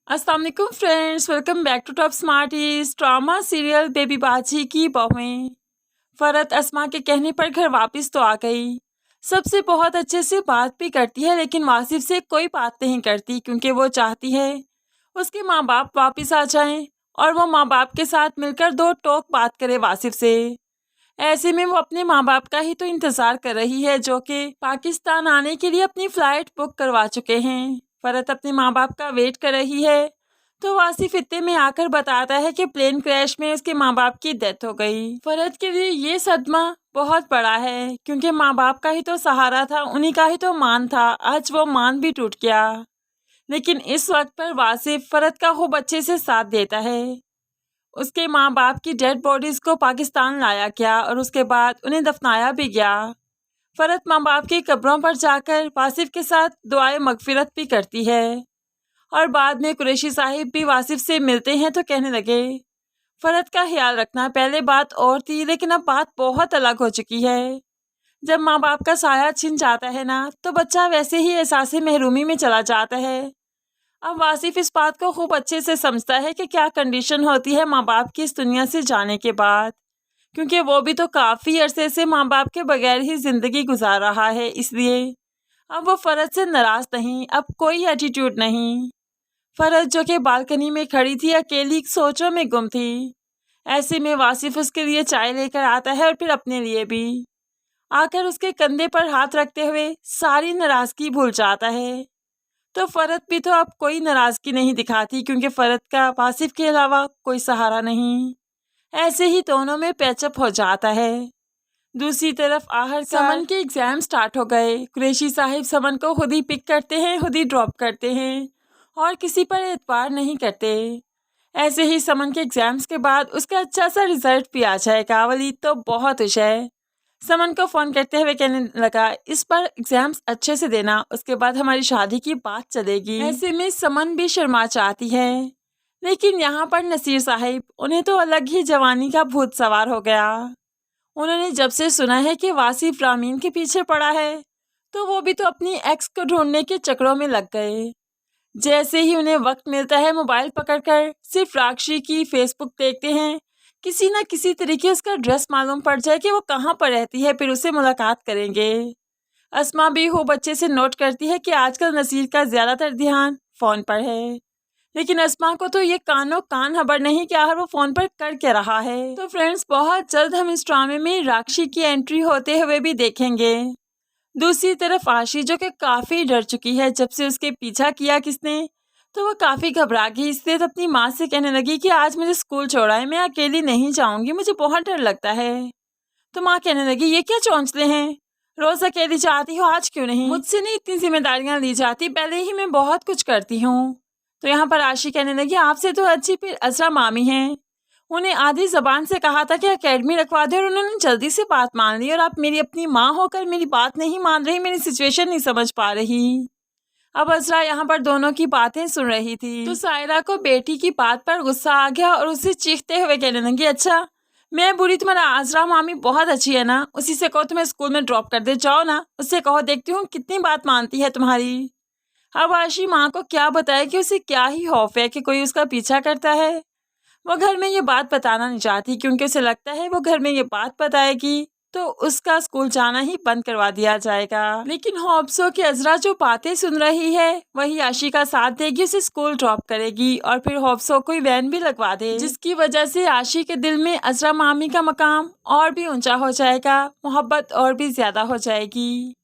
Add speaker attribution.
Speaker 1: अस्सलाम वालेकुम friends, welcome back to Top Smarties. Drama serial baby Baji की बहुएं फरहत अस्मा के कहने पर घर वापस तो आ गई। सबसे बहुत अच्छे से बात भी करती है, लेकिन वासिफ से कोई बात नहीं करती क्योंकि वो चाहती है उसके माँ बाप वापस आ जाएं और वो माँ बाप के साथ मिलकर दो टोक बात करे वासिफ से। ऐसे में वो अपने माँ बाप का ही तो इंतज़ार कर रही है, जो कि पाकिस्तान आने के लिए अपनी फ़्लाइट बुक करवा चुके हैं। फरहत अपने माँ बाप का वेट कर रही है तो वासिफ इत्ते में आकर बताता है कि प्लेन क्रैश में उसके माँ बाप की डेथ हो गई। फरहत के लिए ये सदमा बहुत बड़ा है क्योंकि माँ बाप का ही तो सहारा था, उन्हीं का ही तो मान था। आज वो मान भी टूट गया। लेकिन इस वक्त पर वासिफ फरहत का खूब अच्छे से साथ देता है। उसके माँ बाप की डेड बॉडीज को पाकिस्तान लाया गया और उसके बाद उन्हें दफनाया भी गया। फरहत माँ बाप की कब्रों पर जाकर वासिफ के साथ दुआए मगफिरत भी करती है और बाद में कुरैशी साहिब भी वासिफ से मिलते हैं तो कहने लगे, फरहत का ख्याल रखना, पहले बात और थी लेकिन अब बात बहुत अलग हो चुकी है। जब माँ बाप का साया छिन जाता है ना, तो बच्चा वैसे ही एहसास महरूमी में चला जाता है। अब वासिफ इस बात को खूब अच्छे से समझता है कि क्या कंडीशन होती है माँ बाप की इस दुनिया से जाने के बाद, क्योंकि वो भी तो काफ़ी अरसे से माँ बाप के बगैर ही ज़िंदगी गुजार रहा है। इसलिए अब वो फरहत से नाराज़ नहीं, अब कोई एटीट्यूड नहीं। फरहत जो कि बालकनी में खड़ी थी, अकेली सोचों में गुम थी। ऐसे में वासिफ उसके लिए चाय लेकर आता है और फिर अपने लिए भी। आकर उसके कंधे पर हाथ रखते हुए सारी नाराज़गी भूल जाता है। तो फरहत भी तो अब कोई नाराज़गी नहीं दिखाती क्योंकि फरहत का वासिफ के अलावा कोई सहारा नहीं। ऐसे ही दोनों में पैचअप हो जाता है। दूसरी तरफ आहर समन के एग्ज़ाम स्टार्ट हो गए। कुरैशी साहिब समन को खुद ही पिक करते हैं, खुद ही ड्रॉप करते हैं और किसी पर एतबार नहीं करते। ऐसे ही समन के एग्ज़ाम्स के बाद उसका अच्छा सा रिजल्ट भी आ जाएगा। वलीद तो बहुत खुश है। समन को फ़ोन करते हुए कहने लगा, इस बार एग्ज़ाम्स अच्छे से देना, उसके बाद हमारी शादी की बात चलेगी। ऐसे में समन भी शर्मा चाहती है, लेकिन यहाँ पर नसीर साहिब, उन्हें तो अलग ही जवानी का भूत सवार हो गया। उन्होंने जब से सुना है कि वासिफ रामीन के पीछे पड़ा है, तो वो भी तो अपनी एक्स को ढूंढने के चक्रों में लग गए। जैसे ही उन्हें वक्त मिलता है, मोबाइल पकड़कर सिर्फ राक्षी की फेसबुक देखते हैं। किसी न किसी तरीके उसका एड्रेस मालूम पड़ जाए कि वो कहाँ पर रहती है, फिर उससे मुलाकात करेंगे। अस्मा भी खूब अच्छे से नोट करती है कि आजकल नसीर का ज़्यादातर ध्यान फ़ोन पर है, लेकिन अस्मा को तो ये कानों कान खबर नहीं कि आखिर वो फ़ोन पर कर क्या रहा है। तो फ्रेंड्स, बहुत जल्द हम इस ड्रामे में राक्षी की एंट्री होते हुए भी देखेंगे। दूसरी तरफ आशी, जो कि काफ़ी डर चुकी है जब से उसके पीछा किया किसने, तो वो काफ़ी घबरा गई। इसलिए तो अपनी माँ से कहने लगी कि आज मुझे स्कूल छोड़ा है, मैं अकेली नहीं जाऊंगी, मुझे बहुत डर लगता है। तो माँ कहने लगी, ये क्या चौंचले हैं, रोज़ अकेली जाती हो, आज क्यों नहीं? मुझसे नहीं इतनी जिम्मेदारियाँ ली जाती, पहले ही मैं बहुत कुछ करती हूँ। तो यहाँ पर आशी कहने लगी, आपसे तो अच्छी फिर अजरा मामी हैं, उन्हें आधी ज़बान से कहा था कि एकेडमी रखवा दे और उन्होंने जल्दी से बात मान ली, और आप मेरी अपनी माँ होकर मेरी बात नहीं मान रही, मेरी सिचुएशन नहीं समझ पा रही। अब अजरा यहाँ पर दोनों की बातें सुन रही थी तो सायरा को बेटी की बात पर गुस्सा आ गया और उसे चीखते हुए कहने लगी, अच्छा मैं बुरी, तुम्हारा अजरा मामी बहुत अच्छी है ना, उसी से कहो तुम्हें स्कूल में ड्रॉप कर दे, जाओ ना, उससे कहो, देखती हूँ कितनी बात मानती है तुम्हारी। अब आशी माँ को क्या बताए कि उसे क्या ही खौफ है कि कोई उसका पीछा करता है। वो घर में ये बात बताना नहीं चाहती क्योंकि उसे लगता है वो घर में ये बात बताएगी तो उसका स्कूल जाना ही बंद करवा दिया जाएगा। लेकिन होप्सो कि अजरा जो बातें सुन रही है वही आशी का साथ देगी, उसे स्कूल ड्रॉप करेगी और फिर होप्सो कोई वैन भी लगवा दे, जिसकी वजह से आशी के दिल में अजरा मामी का मकाम और भी ऊंचा हो जाएगा, मोहब्बत और भी ज्यादा हो जाएगी।